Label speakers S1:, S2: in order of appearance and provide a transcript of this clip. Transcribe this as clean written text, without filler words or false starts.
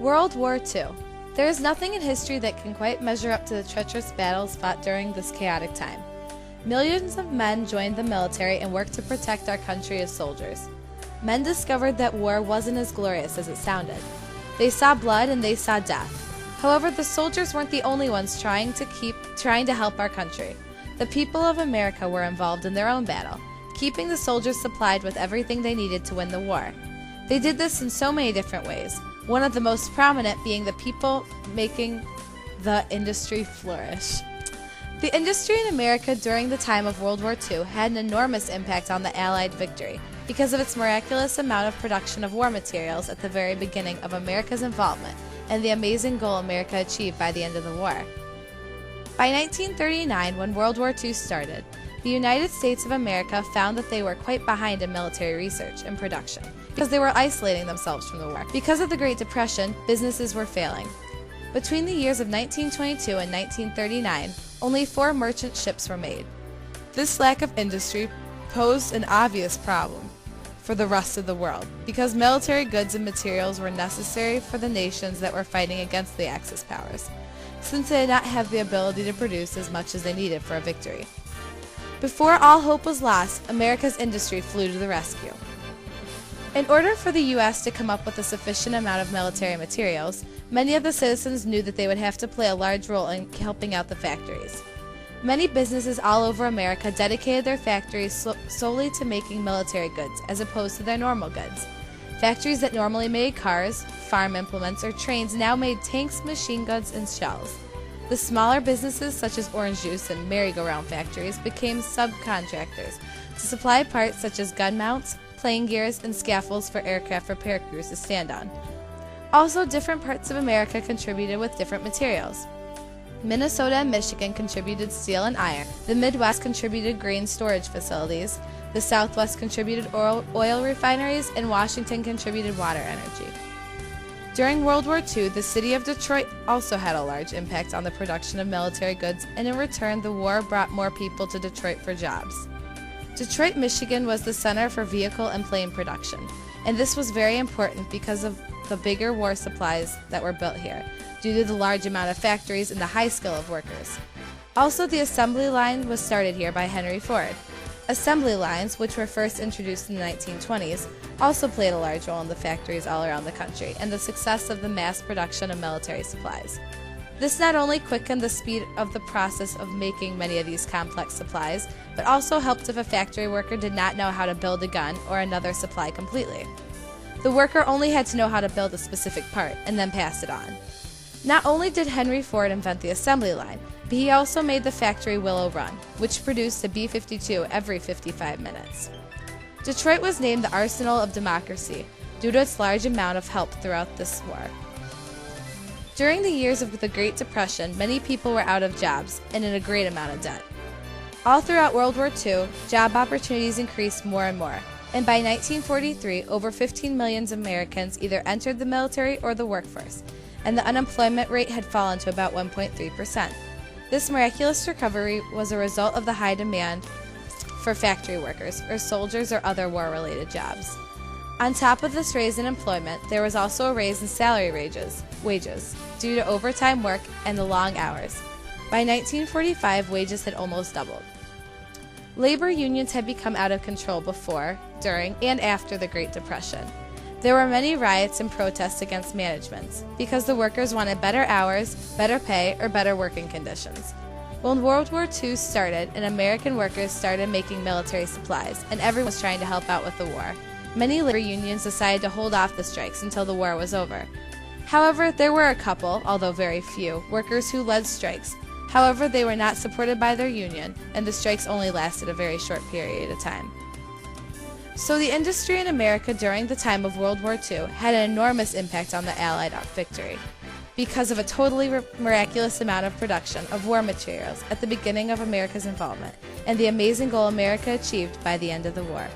S1: World War II. There is nothing in history that can quite measure up to the treacherous battles fought during this chaotic time. Millions of men joined the military and worked to protect our country as soldiers. Men discovered that war wasn't as glorious as it sounded. They saw blood and they saw death. However, the soldiers weren't the only ones trying to help our country. The people of America were involved in their own battle, keeping the soldiers supplied with everything they needed to win the war. They did this in so many different ways, one of the most prominent being the people making the industry flourish. The industry in America during the time of World War II had an enormous impact on the Allied victory because of its miraculous amount of production of war materials at the very beginning of America's involvement and the amazing goal America achieved by the end of the war. By 1939, when World War II started, the United States of America found that they were quite behind in military research and production because they were isolating themselves from the war. Because of the Great Depression, businesses were failing. Between the years of 1922 and 1939, only 4 merchant ships were made. This lack of industry posed an obvious problem for the rest of the world because military goods and materials were necessary for the nations that were fighting against the Axis powers, since they did not have the ability to produce as much as they needed for a victory. Before all hope was lost, America's industry flew to the rescue. In order for the U.S. to come up with a sufficient amount of military materials, many of the citizens knew that they would have to play a large role in helping out the factories. Many businesses all over America dedicated their factories solely to making military goods as opposed to their normal goods. Factories that normally made cars, farm implements, or trains now made tanks, machine guns, and shells. The smaller businesses such as orange juice and merry-go-round factories became subcontractors to supply parts such as gun mounts, plane gears, and scaffolds for aircraft repair crews to stand on. Also, different parts of America contributed with different materials. Minnesota and Michigan contributed steel and iron, the Midwest contributed grain storage facilities, the Southwest contributed oil refineries, and Washington contributed water energy. During World War II, the city of Detroit also had a large impact on the production of military goods, and in return, the war brought more people to Detroit for jobs. Detroit, Michigan was the center for vehicle and plane production, and this was very important because of the bigger war supplies that were built here, due to the large amount of factories and the high skill of workers. Also, the assembly line was started here by Henry Ford. Assembly lines, which were first introduced in the 1920s, also played a large role in the factories all around the country and the success of the mass production of military supplies. This not only quickened the speed of the process of making many of these complex supplies, but also helped if a factory worker did not know how to build a gun or another supply completely. The worker only had to know how to build a specific part and then pass it on. Not only did Henry Ford invent the assembly line, but he also made the factory Willow Run, which produced a B-52 every 55 minutes. Detroit was named the Arsenal of Democracy due to its large amount of help throughout this war. During the years of the Great Depression, many people were out of jobs and in a great amount of debt. All throughout World War II, job opportunities increased more and more, and by 1943, over 15 million Americans either entered the military or the workforce, and the unemployment rate had fallen to about 1.3%. This miraculous recovery was a result of the high demand for factory workers, or soldiers, or other war-related jobs. On top of this raise in employment, there was also a raise in salary wages, due to overtime work and the long hours. By 1945, wages had almost doubled. Labor unions had become out of control before, during, and after the Great Depression. There were many riots and protests against management because the workers wanted better hours, better pay, or better working conditions. When World War II started and American workers started making military supplies, and everyone was trying to help out with the war, many labor unions decided to hold off the strikes until the war was over. However, there were a couple, although very few, workers who led strikes. However, they were not supported by their union, and the strikes only lasted a very short period of time. So the industry in America during the time of World War II had an enormous impact on the Allied victory because of a totally miraculous amount of production of war materials at the beginning of America's involvement and the amazing goal America achieved by the end of the war.